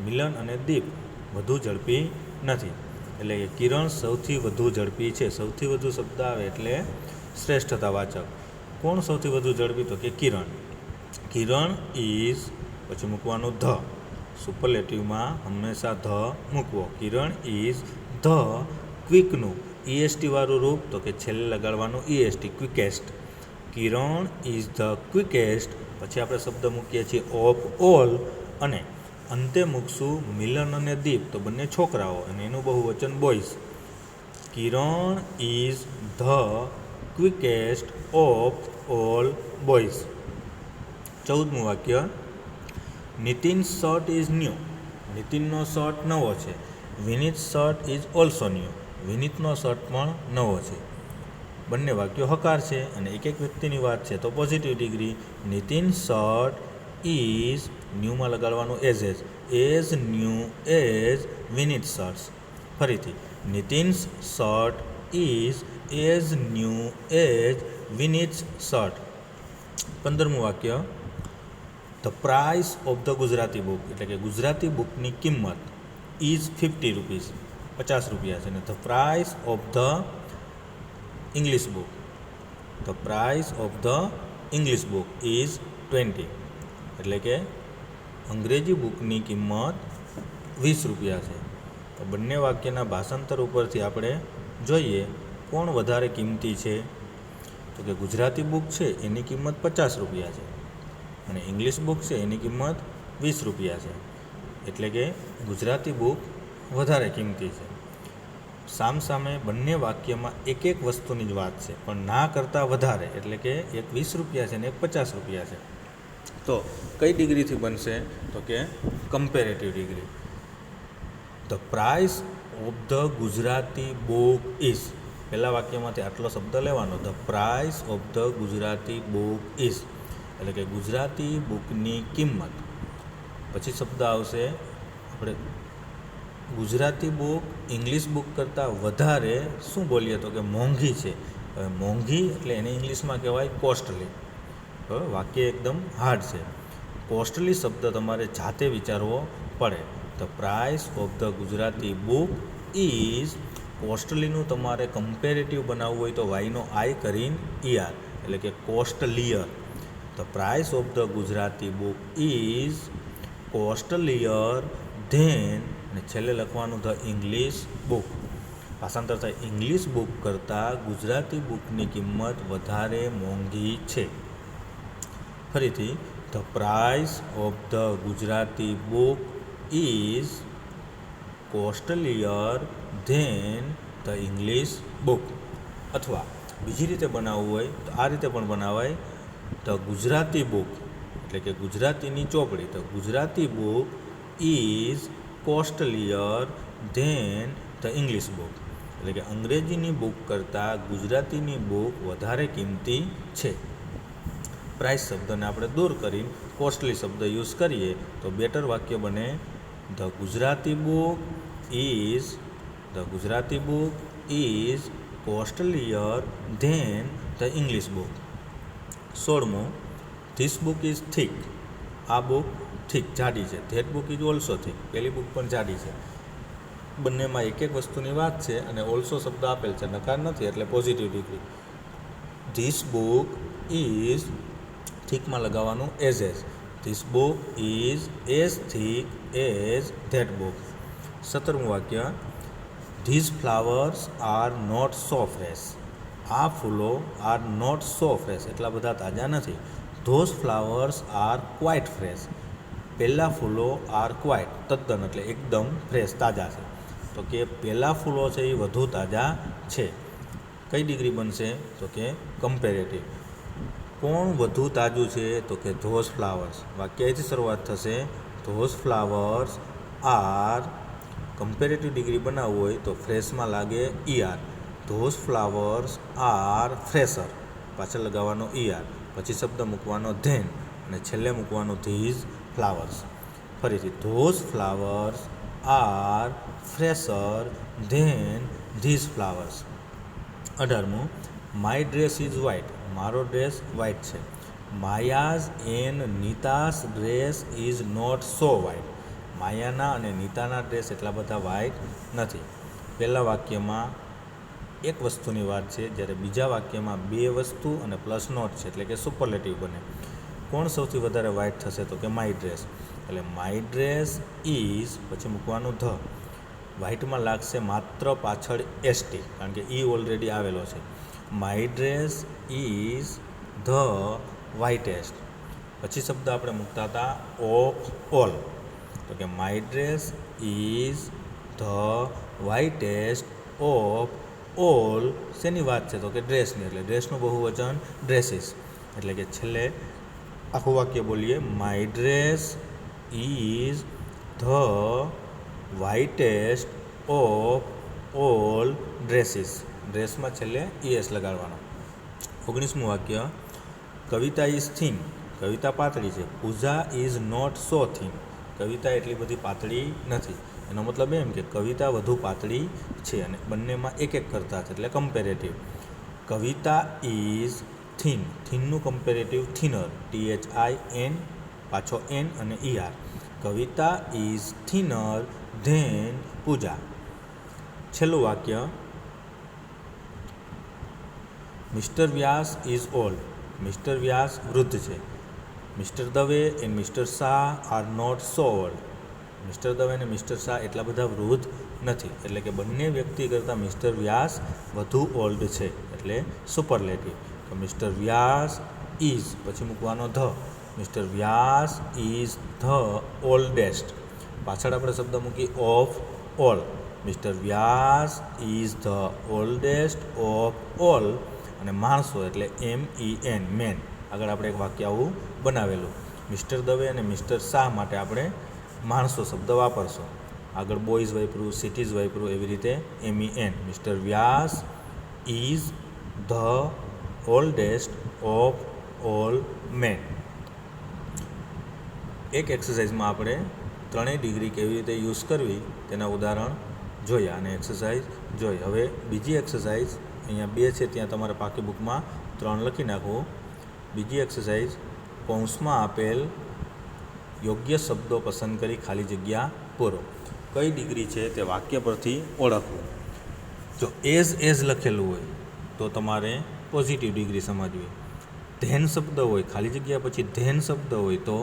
Milan અને દીપ વધુ ઝડપી નથી. એટલે કે કિરણ સૌથી વધુ ઝડપી છે. સૌથી વધુ શબ્દ આવે એટલે શ્રેષ્ઠતાવાચક. કોણ સૌથી વધુ ઝડપી? તો કે કિરણ. કિરણ ઇઝ, પછી મૂકવાનું ધ. સુપરલેટિવમાં હંમેશા ધ મૂકવો. કિરણ ઇઝ ધ ક્વિકનું વાળું રૂપ, તો કે છેલ્લે લગાડવાનું ક્વિકેસ્ટ. કિરણ ઇઝ ધ ક્વિકેસ્ટ. પછી આપણે શબ્દ મૂકીએ છીએ ઓફ ઓલ, અને અંતે મૂકશું મિલન અને દીપ, તો બંને છોકરાઓ, અને એનું બહુવચન boys. Kiran is the quickest of all boys. 14મું વાક્ય, નીતિન શર્ટ ઇઝ ન્યૂ. નીતિનનો શર્ટ નવો છે. Vineet shirt is also new. વિનીતનો શર્ટ પણ નવો છે. બંને વાક્યો હકાર છે અને એક એક વ્યક્તિની વાત છે, તો positive degree. Nitin shirt is, ન્યૂમાં લગાડવાનું as new as Vineet shirts. ફરીથી, Nitin's shirt is as new as Vineet shirt. 15મું વાક્ય, the price of the Gujarati book. એટલે કે ગુજરાતી બુકની કિંમત ઇઝ 50 રૂપીસ, 50 રૂપિયા છે. અને the price of the English book, the price of the English book is 20. એટલે કે અંગ્રેજી બુકની કિંમત 20 રૂપિયા છે. તો બંને વાક્યના ભાષાંતર ઉપરથી આપણે જોઈએ કોણ વધારે કિંમતી છે. તો કે ગુજરાતી બુક છે એની કિંમત 50 રૂપિયા છે, અને ઇંગ્લિશ બુક છે એની કિંમત 20 રૂપિયા છે. એટલે કે ગુજરાતી બુક વધારે કિંમતી છે. સામસામે બંને વાક્યમાં એક એક વસ્તુની જ વાત છે, પણ ના કરતાં વધારે. એટલે કે એક 20 રૂપિયા છે ને એક 50 રૂપિયા છે. તો કઈ ડિગ્રીથી બનશે? તો કે comparative degree. The price of the Gujarati book is. પહેલા વાક્યમાંથી આટલો શબ્દ લેવાનો, the price of the Gujarati book is. એટલે કે ગુજરાતી બુકની કિંમત. પછી શબ્દ આવશે, આપણે ગુજરાતી બુક ઇંગ્લિશ બુક કરતાં વધારે શું બોલીએ? તો કે મોંઘી છે. હવે મોંઘી એટલે એને ઇંગ્લિશમાં કહેવાય કોસ્ટલી. હવે વાક્ય એકદમ હાર્ડ છે. કોસ્ટલી શબ્દ તમારે જાતે વિચારવો પડે. The price of the Gujarati book is. કોસ્ટલીનું તમારે કમ્પેરેટિવ બનાવવું હોય તો વાયનો આઈ કરીને એટલે કે costlier. The price of the Gujarati book is costlier than, અને છેલ્લે લખવાનું ધ ઇંગ્લિશ બુક. ભાષાંતર થાય, ઇંગ્લિશ બુક કરતાં ગુજરાતી બુકની કિંમત વધારે મોંઘી છે. ફરીથી, the price of the Gujarati book is costlier than the English book. અથવા બીજી રીતે બનાવવું હોય તો આ રીતે પણ બનાવાય, ધ ગુજરાતી બુક એટલે કે ગુજરાતીની ચોપડી, the Gujarati book is costlier than the English book. એટલે કે અંગ્રેજીની બુક કરતાં ગુજરાતીની બુક વધારે કિંમતી છે. પ્રાઇસ શબ્દને આપણે દૂર કરીને કોસ્ટલી શબ્દ યુઝ કરીએ તો બેટર વાક્ય બને, the Gujarati book is costlier than the English book. 16મું, ધીસ બુક ઇઝ થીક. આ બુક થીક જાડી છે. That book is also thick. પેલી બુક પણ જાડી છે. બંનેમાં એક એક વસ્તુની વાત છે અને ઓલ્સો શબ્દ આપેલ છે, નકાર નથી, એટલે positive degree. This book is થીકમાં લગાવવાનું as. This book is as thick as that book. 17મું વાક્ય, these flowers are not so fresh. આ ફૂલો આર નોટ સો ફ્રેશ, એટલા બધા તાજા નથી. Those flowers R quite fresh. પહેલાં ફૂલો આર ક્વાઇટ, તદ્દન એટલે એકદમ ફ્રેશ, તાજા છે. તો કે પહેલાં ફૂલો છે એ વધુ તાજા છે. કઈ ડિગ્રી બનશે? તો કે કમ્પેરેટિવ. કોણ વધુ તાજું છે? તો કે ધોઝ ફ્લાવર્સ. વાક્યથી શરૂઆત થશે. Those flowers R, comparative degree બનાવવું હોય તો ફ્રેશમાં લાગે ER. Those flowers are fresher, પાછળ લગાવવાનો ER, પછી શબ્દ મૂકવાનો ધેન અને છેલ્લે મૂકવાનો ધીઝ ફ્લાવર્સ. ફરીથી, those flowers are fresher than these flowers. 18મું, માય ડ્રેસ ઇઝ વ્હાઇટ. મારો ડ્રેસ વ્હાઇટ છે. Maya's and Nita's dress is not so white. માયાના અને નીતાના ડ્રેસ એટલા બધા વ્હાઇટ નથી. પહેલા વાક્યમાં એક વસ્તુની વાત છે, જ્યારે બીજા વાક્યમાં બે વસ્તુ અને પ્લસ નોટ છે, એટલે કે સુપરલેટિવ બને. કોણ સૌથી વધારે વ્હાઇટ થશે? તો કે માય ડ્રેસ. એટલે માય ડ્રેસ ઇઝ, પછી મૂકવાનું ધ. વ્હાઇટમાં લાગશે માત્ર પાછળ ST, કારણ કે ઓલરેડી આવેલો છે. My dress is the whitest. પછી શબ્દ આપણે મૂકતા હતા ઓફ ઓલ. તો કે my dress is the whitest of all. શેની વાત છે? તો કે ડ્રેસની. એટલે ડ્રેસનું બહુવચન ડ્રેસીસ. એટલે કે છેલ્લે આખું વાક્ય બોલીએ, my dress is the whitest of all dresses. ડ્રેસમાં છેલ્લે ES લગાડવાનો. 19મું વાક્ય, કવિતા ઇઝ થીન. કવિતા પાતળી છે. પૂજા ઇઝ નોટ સો થીન. કવિતા એટલી બધી પાતળી નથી. એનો મતલબ એમ કે કવિતા વધુ પાતળી છે અને બંનેમાં એક એક કરતા છે, એટલે કમ્પેરેટિવ. Kavita is thin. થીનનું કમ્પેરેટિવ થીનર, THIN, પાછો N અને ER. Kavita is thinner than Pooja. છેલ્લું વાક્ય, Mister Vyas is old. Mister Vyas વૃદ્ધ છે. Mister Dave and Mister Shah are not so old. Mister Dave અને મિસ્ટર શાહ એટલા બધા વૃદ્ધ નથી. એટલે કે બંને વ્યક્તિ કરતાં મિસ્ટર વ્યાસ વધુ ઓલ્ડ છે, એટલે સુપરલેટિવ. તો મિસ્ટર વ્યાસ ઇઝ, પછી મૂકવાનો the. Mister Vyas is the oldest. પાછળ આપણે શબ્દ મૂકી of all. Mister Vyas is the oldest of all. અને માણસો એટલે MEN, મેન. આગળ આપણે એક વાક્ય આવું બનાવેલું. મિસ્ટર દવે અને મિસ્ટર શાહ માટે આપણે માણસો શબ્દ વાપરશો. આગળ બોયઝ વાપર્યું, સિટીઝ વાપર્યું, એવી રીતે MEN. Mister Vyas is the oldest of all men. એક એક્સરસાઇઝમાં આપણે ત્રણેય ડિગ્રી કેવી રીતે યુઝ કરવી તેના ઉદાહરણ જોયા અને એક્સરસાઇઝ જોઈ. હવે બીજી એક્સરસાઇઝ, અહીંયા 2 છે, ત્યાં તમારે પાકી બુકમાં 3 લખી નાખવું. બીજી એક્સરસાઇઝ, કૌંસમાં આપેલ યોગ્ય શબ્દો પસંદ કરી ખાલી જગ્યા પૂરો. કઈ ડિગ્રી છે તે વાક્ય પરથી ઓળખવું. જો એઝ લખેલું હોય તો તમારે પોઝિટિવ ડિગ્રી સમજવી. ધેન શબ્દ હોય, ખાલી જગ્યા પછી ધેન શબ્દ હોય તો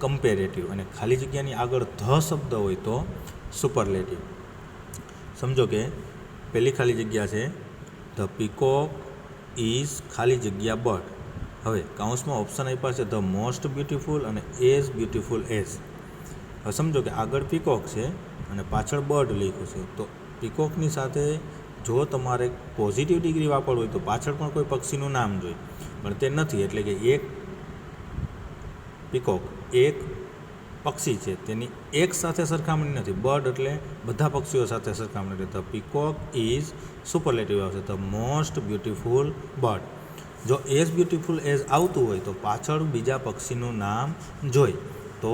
કમ્પેરેટિવ, અને ખાલી જગ્યાની આગળ ધ શબ્દ હોય તો સુપરલેટિવ. સમજો કે પહેલી ખાલી જગ્યા છે, ધ પીકોક ઇઝ ખાલી જગ્યા બર્ડ. હવે કાઉન્સમાં ઓપ્શન આપ્યા છે ધ મોસ્ટ બ્યુટિફુલ અને એઝ બ્યુટિફુલ એઝ. હવે સમજો કે આગળ પીકોક છે અને પાછળ બર્ડ લખ્યું છે, તો પીકોકની સાથે જો તમારે પોઝિટિવ ડિગ્રી વાપરવી હોય તો પાછળ પણ કોઈ પક્ષીનું નામ જોઈએ, પણ તે નથી. એટલે કે એક પીકોક, એક પક્ષી છે, તેની એક સાથે સરખામણી નથી. બર્ડ એટલે બધા પક્ષીઓ સાથે સરખામણી નથી. ધ પીકોક ઇઝ સુપરલેટિવ આવશે, ધ મોસ્ટ બ્યુટિફુલ બર્ડ. જો એઝ બ્યુટિફુલ એઝ આવતું હોય તો પાછળ બીજા પક્ષીનું નામ જોઈ તો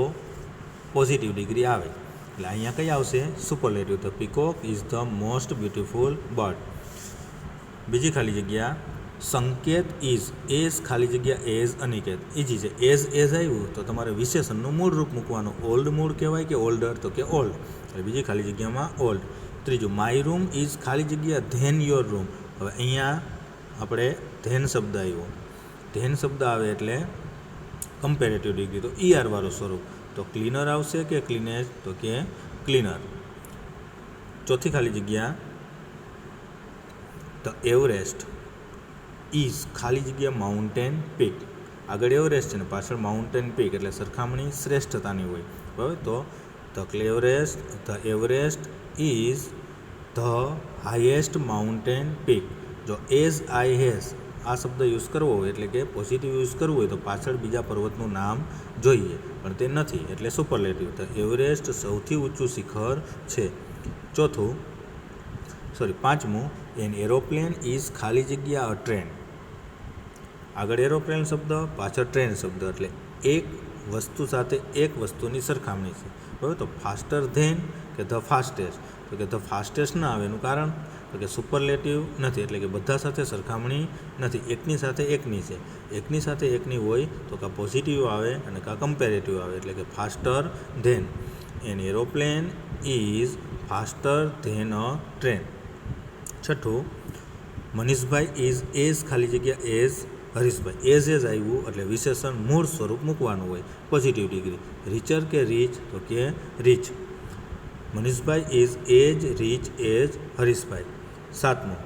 પોઝિટિવ ડિગ્રી આવે. એટલે અહીંયા કઈ આવશે? Superlative. The peacock is the most beautiful bird. બીજી ખાલી જગ્યા, સંકેત ઇઝ, એઝ ખાલી જગ્યા એઝ અનિકેત. ઇઝી છે. એઝ આવ્યું તો તમારે વિશેષણનું મૂળ રૂપ મૂકવાનું. ઓલ્ડ મૂળ કહેવાય કે ઓલ્ડર, તો કે ઓલ્ડ, એટલે બીજી ખાલી જગ્યામાં ઓલ્ડ. ત્રીજું, માય રૂમ ઇઝ ખાલી જગ્યા ધેન યોર રૂમ. હવે અહીંયા આપણે ધેન શબ્દ આવ્યો. ધેન શબ્દ આવે એટલે કમ્પેરેટિવ ડિગ્રી, તો ઈઆર વાળું સ્વરૂપ. તો ક્લીનર આવશે કે ક્લીનેજ, તો કે ક્લીનર. ચોથી ખાલી જગ્યા, ધ એવરેસ્ટ ઇઝ ખાલી જગ્યા માઉન્ટેન પીક. આગળ એવરેસ્ટ છે ને પાછળ માઉન્ટેન પીક, એટલે સરખામણી શ્રેષ્ઠતાની હોય. બરાબર. તો the Everest is the highest mountain peak. જો એઝ આઈ હેઝ આ શબ્દ યુઝ કરવો હોય, એટલે કે પોઝિટિવ યુઝ કરવું હોય, તો પાછળ બીજા પર્વતનું નામ જોઈએ, પણ તે નથી, એટલે સુપરલેટિવ. ધ એવરેસ્ટ સૌથી ઊંચું શિખર છે. પાંચમું, એન એરોપ્લેન ઇઝ ખાલી જગ્યા અ ટ્રેન. આગળ એરોપ્લેન શબ્દ, પાછળ ટ્રેન શબ્દ, એટલે એક વસ્તુ સાથે એક વસ્તુની સરખામણી છે. બરાબર. તો ફાસ્ટર ધેન કે ધ ફાસ્ટેસ્ટ, તો કે ધ ફાસ્ટેસ્ટ ના આવે. એનું કારણ તો કે સુપરલેટિવ નથી, એટલે કે બધા સાથે સરખામણી નથી, એકની સાથે એકની છે. એકની સાથે એકની હોય તો કાં પોઝિટિવ આવે અને કાં કમ્પેરેટિવ આવે, એટલે કે faster than. An aeroplane is faster than a train. છઠ્ઠું, મનીષભાઈ ઇઝ એઝ ખાલી જગ્યા એઝ હરીશભાઈ. એઝ આવ્યું એટલે વિશેષણ મૂળ સ્વરૂપ મૂકવાનું હોય, પોઝિટિવ ડિગ્રી. રીચર કે રીચ, તો કે rich. Manishbhai is as rich as Harishbhai. સાતમું,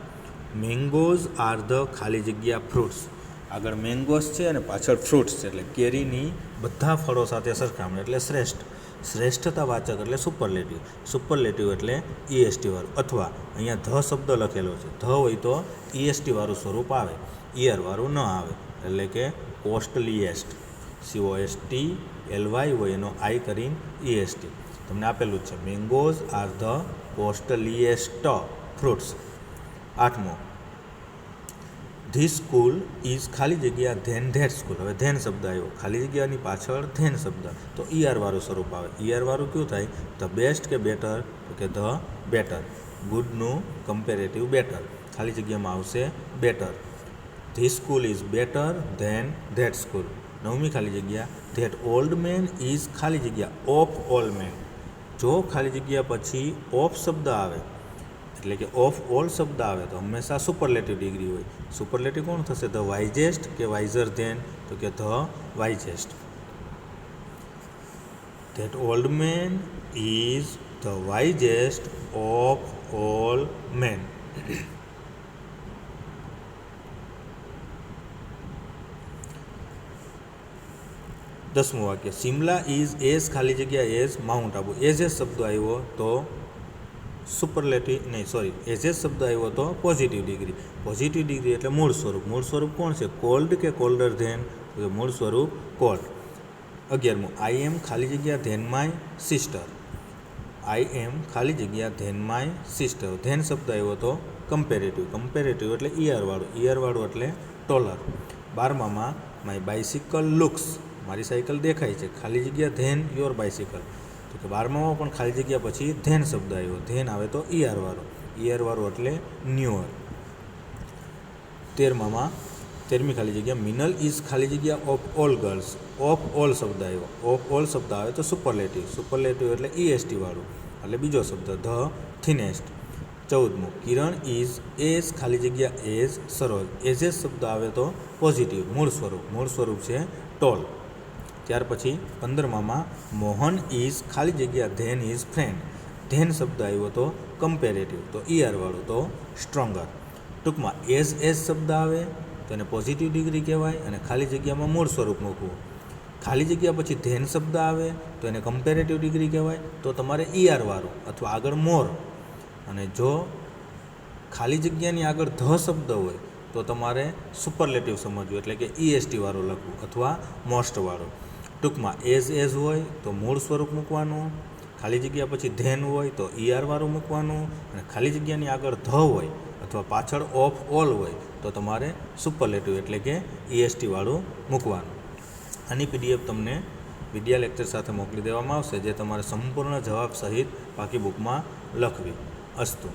મેંગોઝ આર ધ ખાલી જગ્યા ફ્રૂટ્સ. આગળ મેંગોઝ છે અને પાછળ ફ્રૂટ્સ છે, એટલે કેરીની બધા ફળો સાથે સરખામણી, એટલે શ્રેષ્ઠ. શ્રેષ્ઠતાવાચક એટલે સુપરલેટિવ. સુપરલેટિવ એટલે ઈએસટી વાળું, અથવા અહીંયા ધ શબ્દ લખેલો છે, ધ હોય તો ઈએસટી વાળું સ્વરૂપ આવે, ઈયર વાળું ન આવે, એટલે કે કોસ્ટલીએસ્ટ. COSTLY હોય એનો આઈ કરીને ઈએસટી. તમને આપેલું જ છે, મેંગોઝ આર ધ કોસ્ટલીએસ્ટ ફ્રૂટ્સ. આઠમો, ધીસ સ્કૂલ ઇઝ ખાલી જગ્યા ધેન ધેટ સ્કૂલ. હવે ધેન શબ્દ આવ્યો, ખાલી જગ્યાની પાછળ ધેન શબ્દ, તો ઈઆર વાળું સ્વરૂપ આવે. ઈઆર વાળું કયું થાય? ધ બેસ્ટ કે બેટર, તો કે ધ બેટર. ગુડનું કમ્પેરેટિવ બેટર, ખાલી જગ્યામાં આવશે better. This school is better than that school. નવમી ખાલી જગ્યા, ધેટ ઓલ્ડ મેન ઇઝ ખાલી જગ્યા ઓફ ઓલ મેન. જો ખાલી જગ્યા પછી ઓફ શબ્દ આવે, એટલે કે ઓફ ઓલ શબ્દ આવે, તો હંમેશા સુપરલેટિવ ડિગ્રી હોય. સુપરલેટિવ કોણ થશે? ધ વાઇઝેસ્ટ કે વાઇઝર ધેન, તો કે the wisest. That old man is the wisest of all men. 10મું વાક્ય, સિમલા ઇઝ એઝ ખાલી જગ્યા એઝ માઉન્ટ આબુ. એઝ શબ્દ આવ્યો તો સુપરલેટિવ એઝ શબ્દ આવ્યો તો પોઝિટિવ ડિગ્રી. પોઝિટિવ ડિગ્રી એટલે મૂળ સ્વરૂપ. મૂળ સ્વરૂપ કોણ છે? કોલ્ડ કે કોલ્ડર ધેન, તો મૂળ સ્વરૂપ કોલ્ડ. 11મું, આઈ એમ ખાલી જગ્યા than my sister. I am ખાલી જગ્યા ધેન માય સિસ્ટર. ધેન શબ્દ આવ્યો તો કમ્પેરેટિવ. કમ્પેરેટિવ એટલે ઈઆર વાળું. ઈઆર વાળું એટલે ટોલર. 12મામાં, માય બાઇસિકલ લુક્સ. મારી સાયકલ દેખાય છે, ખાલી જગ્યા ધેન યોર બાઇસિકલ. તો કે 12મામાં પણ ખાલી જગ્યા પછી ધેન શબ્દ આવ્યો. ધેન આવે તો ઈઆર વાળું. ઈઆર વાળું એટલે ન્યુઅર. 13મામાં 13મી ખાલી જગ્યા, મિનલ ઇઝ ખાલી જગ્યા of all girls. Of all શબ્દ આવ્યો. ઓફ ઓલ શબ્દ આવે તો સુપરલેટિવ. સુપરલેટિવ એટલે ઈએસટી વાળું, એટલે બીજો શબ્દ ધ થિનેસ્ટ. 14મું, કિરણ ઇઝ એઝ ખાલી જગ્યા એઝ સરોજ. એઝ શબ્દ આવે તો પોઝિટિવ, મૂળ સ્વરૂપ. મૂળ સ્વરૂપ છે ટોલ. ત્યાર પછી 15મામાં, મોહન ઇઝ ખાલી જગ્યા ધેન ઇઝ ફ્રેન્ડ. ધેન શબ્દ આવ્યો તો કમ્પેરેટિવ, તો ઈઆર વાળું, તો સ્ટ્રોંગર. ટૂંકમાં એઝ શબ્દ આવે તો એને પોઝિટિવ ડિગ્રી કહેવાય, અને ખાલી જગ્યામાં મૂળ સ્વરૂપ મૂકવું. ખાલી જગ્યા પછી ધેન શબ્દ આવે તો એને કમ્પેરેટિવ ડિગ્રી કહેવાય, તો તમારે ઈઆર વાળું અથવા આગળ મોર. અને જો ખાલી જગ્યાની આગળ ધ શબ્દ હોય તો તમારે સુપરલેટિવ સમજવું, એટલે કે ઈએસટી વાળું લખવું અથવા મોસ્ટ વાળું. ટૂંકમાં એઝ હોય તો મૂળ સ્વરૂપ મૂકવાનું, ખાલી જગ્યા પછી ધેન હોય તો ઈઆર વાળું મૂકવાનું, અને ખાલી જગ્યાની આગળ ધ હોય અથવા પાછળ ઓફ ઓલ હોય તો તમારે સુપરલેટિવ એટલે કે ઈએસટી વાળું મૂકવાનું. આની પીડીએફ તમને વિડિયા લેક્ચર સાથે મોકલી દેવામાં આવશે, જે તમારે સંપૂર્ણ જવાબ સહિત બાકી બુકમાં લખવી. અસ્તુ.